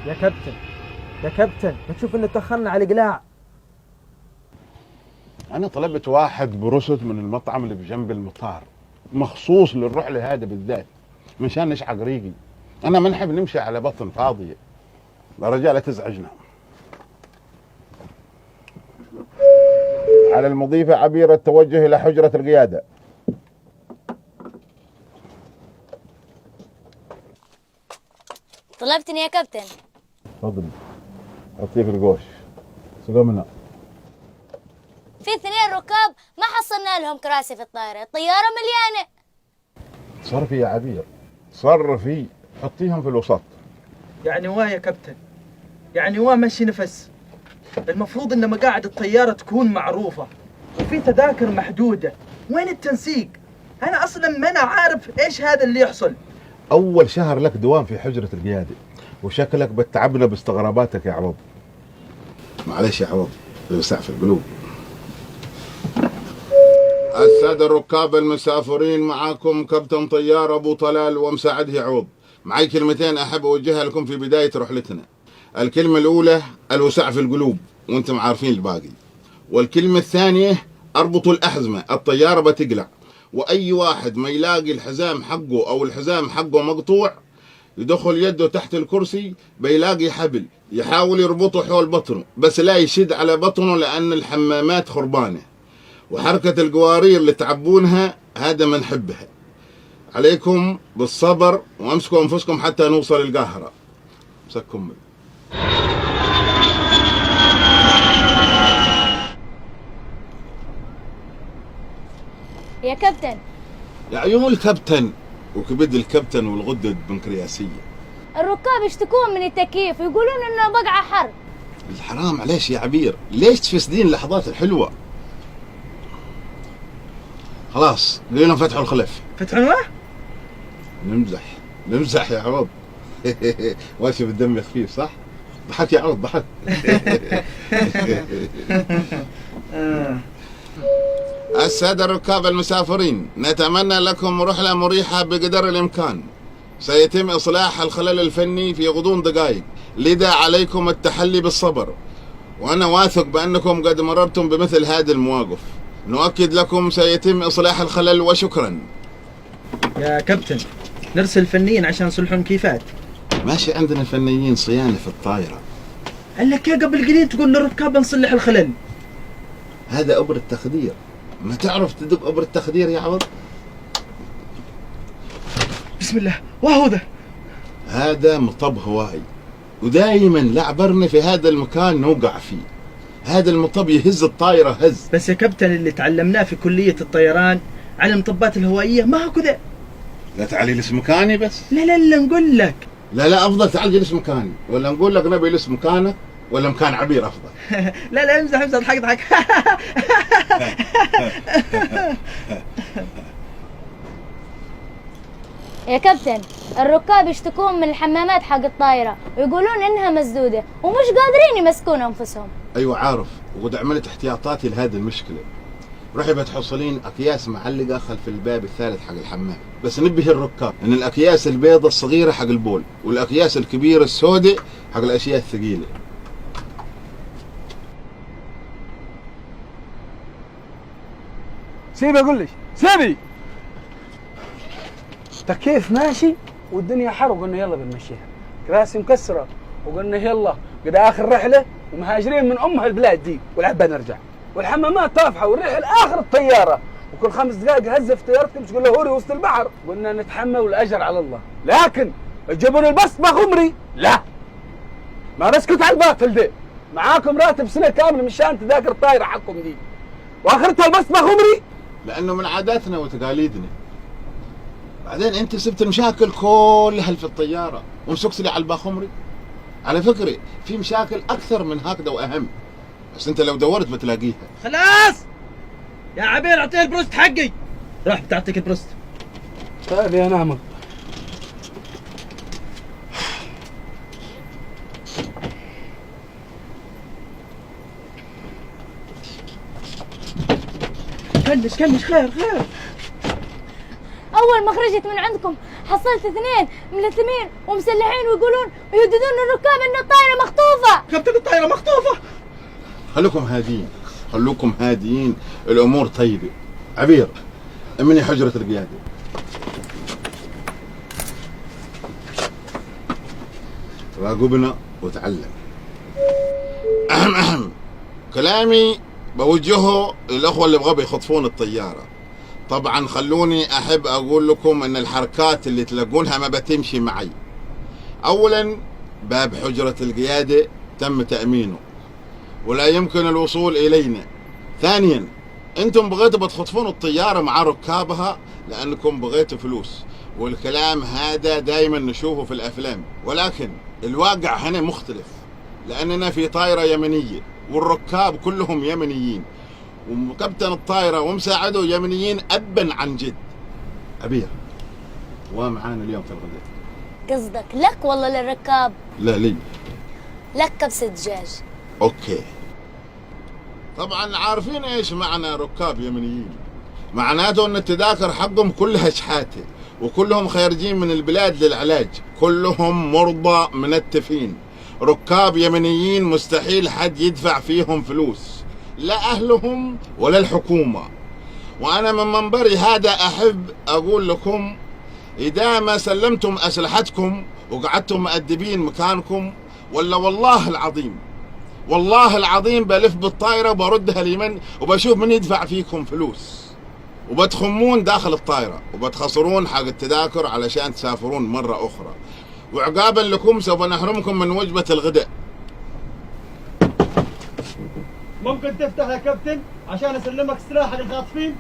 يا كابتن يا كابتن، بتشوف ان تأخرنا على الإقلاع. أنا طلبت واحد بروست من المطعم اللي بجنب المطار مخصوص للرحلة هذا بالذات مشان نشعق ريقي. أنا ما نحب نمشي على بطن فاضية. يا رجال لا تزعجنا. على المضيفة عبير التوجه إلى حجرة القيادة. طلبتني يا كابتن. تفضل أعطيك القوش. سقمنا. في 2 ركاب ما حصلنا لهم كراسي في الطائرة مليانة. صرفي يا عبير صرفي، حطيهم في الوسط. يعني واه يا كابتن، يعني واه مشي نفس. المفروض ان مقاعد الطيارة تكون معروفة وفي تذاكر محدودة. وين التنسيق؟ انا اصلا ما انا عارف ايش هذا اللي يحصل. أول شهر لك دوام في حجرة القيادة وشكلك بتعبنا باستغراباتك يا عوض. معلش يا عوض، بيوسع في القلوب. السادة الركاب المسافرين، معكم كابتن طيار أبو طلال ومساعده عوض. معي كلمتين أحب أوجهها لكم في بداية رحلتنا. الكلمة الأولى الوسع في القلوب وأنتم عارفين الباقي. والكلمة الثانية اربطوا الأحزمة، الطيارة بتقلع، وأي واحد ما يلاقي الحزام حقه أو الحزام حقه مقطوع يدخل يده تحت الكرسي بيلاقي حبل يحاول يربطه حول بطنه، بس لا يشد على بطنه لأن الحمامات خربانة، وحركة القوارير اللي تعبونها هذا ما نحبها. عليكم بالصبر وامسكوا أنفسكم حتى نوصل القاهرة. مسكم. يا كابتن، يا عيون الكابتن وكبد الكابتن والغدة البنكرياسية. الركاب يشتكون من التكييف ويقولون انه بقعة حر. الحرام عليش يا عبير، ليش تفسدين اللحظات الحلوة؟ خلاص قولي لهم فتحوا الخلف. فتحوا؟ نمزح يا عوض. ماشي بالدم خفيف صح؟ ضحك يا عوض ضحك. السادة الركاب المسافرين، نتمنى لكم رحلة مريحة بقدر الإمكان. سيتم إصلاح الخلل الفني في غضون دقائق، لذا عليكم التحلي بالصبر، وأنا واثق بأنكم قد مررتم بمثل هذه المواقف. نؤكد لكم سيتم إصلاح الخلل وشكرا. يا كابتن، نرسل فنيين عشان يصلحون كيفات. ماشي، عندنا فنيين صيانة في الطائرة. قال لك يا قبل قليل تقول للركاب نصلح الخلل. هذا أبر التخدير، ما تعرف تدق أبر التخدير يا عوض؟ بسم الله، وهو ذا. هذا مطب هوائي، ودائما لعبرنا في هذا المكان نوقع فيه. هذا المطب يهز الطائرة هز. بس يا كابتن اللي تعلمناه في كلية الطيران على المطبات الهوائية ما هو كذا. لا تعالي جلس مكاني بس. لا نقول لك. لا أفضل تعال جلس مكاني، ولا نقول لك نبي جلس مكانك ولا مكان عبير أفضل. لا امزح اضحك. يا كابتن، الركاب يشتكون من الحمامات حق الطائرة ويقولون انها مسدودة ومش قادرين يمسكون انفسهم. ايوه عارف، وقد عملت احتياطاتي لهذه المشكلة. روحي بتحصلين اكياس معلقة خلف الباب الثالث حق الحمام، بس نبه الركاب ان الاكياس البيضة الصغيرة حق البول والاكياس الكبيرة السوداء حق الاشياء الثقيلة. سيبي اقول لك، سيبي. تكييف ماشي والدنيا حر وقلنا يلا بنمشيها. كراسي مكسره وقلنا يلا قد اخر رحله ومهاجرين من ام هالبلاد دي والعبا نرجع. والحمامات طافحه والريح لاخر الطياره، وكل 5 دقائق هزه في طيارتك مش تقول له هوري وسط البحر. قلنا نتحمل والاجر على الله، لكن تجيبون البصمه غمري لا، ما نسكت على الباطل ده. معاكم راتب سنه كامله مشان تذاكر الطايره حقكم دي، واخرتها البصمه غمري. لانه من عاداتنا وتقاليدنا. بعدين انت سبت المشاكل كلها في الطياره ومسكت لي على الباخمري. على فكره في مشاكل اكثر من هكذا واهم، بس انت لو دورت بتلاقيها. خلاص يا عبير، اعطيه البروست حقي. راح بتعطيك البروست. طيب يا نعمة. كلش خير. اول ما خرجت من عندكم حصلت 2 ملثمين ومسلحين ويقولون ويهددون الركاب ان الطائرة مخطوفة. كابتن الطائرة مخطوفة. خلوكم هاديين، خلوكم هاديين، الامور طيبه. عبير امني حجره القياده. راقبنا وتعلم. أهم كلامي بوجهه للاخوه اللي بغوا يخطفون الطياره. طبعا خلوني احب اقول لكم ان الحركات اللي تلاقونها ما بتمشي معي. اولا باب حجره القياده تم تامينه ولا يمكن الوصول الينا. ثانيا انتم بغيتوا بتخطفون الطياره مع ركابها لانكم بغيتوا فلوس، والكلام هذا دائما نشوفه في الافلام، ولكن الواقع هنا مختلف لاننا في طائره يمنيه والركاب كلهم يمنيين وكابتن الطائره ومساعده يمنيين ابا عن جد. عبير ومعانا اليوم في الغداء. قصدك لك والله للركاب؟ لا لي. لك كبسة دجاج. اوكي. طبعا عارفين ايش معنى ركاب يمنيين؟ معناته ان التذاكر حقهم كلها شحاته وكلهم خارجين من البلاد للعلاج، كلهم مرضى منتفين. ركاب يمنيين مستحيل حد يدفع فيهم فلوس، لا اهلهم ولا الحكومه. وانا من منبري هذا احب اقول لكم اذا ما سلمتم اسلحتكم وقعدتم مؤدبين مكانكم ولا والله العظيم بلف بالطائره وبردها اليمن وبشوف من يدفع فيكم فلوس، وبتخمون داخل الطائره وبتخسرون حق التذاكر علشان تسافرون مره اخرى، وعقابا لكم سوف نحرمكم من وجبه الغداء. ممكن تفتح يا كابتن عشان اسلمك سلاح حق الخاطفين؟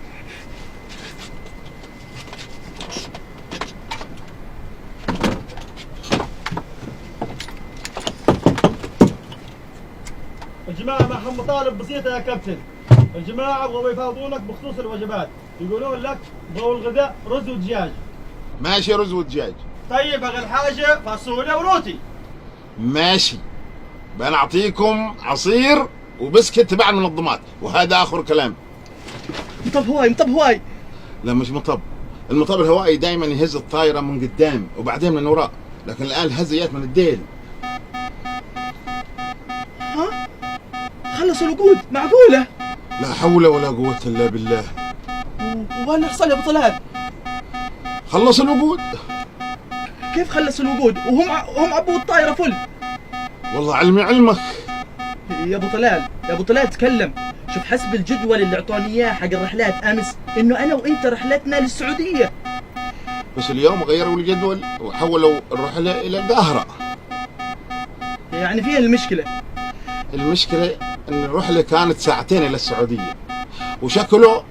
الجماعة معهم مطالب بسيطة يا كابتن. الجماعة بغوا يفاوضونك بخصوص الوجبات، يقولون لك بغوا الغداء رز ودجاج. ماشي رز ودجاج. طيب أغلى حاجة فاصوليا وروتي. ماشي. بنعطيكم عصير وبسكت تبع المنظمات، وهذا آخر كلام. مطب هواي. لا مش مطب. المطب الهوائي دائما يهز الطائرة من قدام وبعدين من وراء، لكن الآن الهزيات من الديل. ها؟ خلصوا الوقود، معقولة؟ لا حول ولا قوة إلا بالله. وين حصل يا ابو طلال؟ خلص الوقود. كيف خلص الوقود وهم عبوا الطائرة فل؟ والله علمي علمك. يا ابو طلال تكلم. شوف حسب الجدول اللي اعطوني اياه حق الرحلات امس انه انا وانت رحلتنا للسعودية، بس اليوم غيروا الجدول وحولوا الرحلة إلى القاهرة. يعني فيها المشكلة ان الرحلة كانت 2 ساعة إلى السعودية، وشكله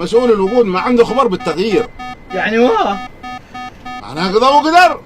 مسؤول الوقود ما عنده خبر بالتغيير. يعني واه معناها قضاء وقدر.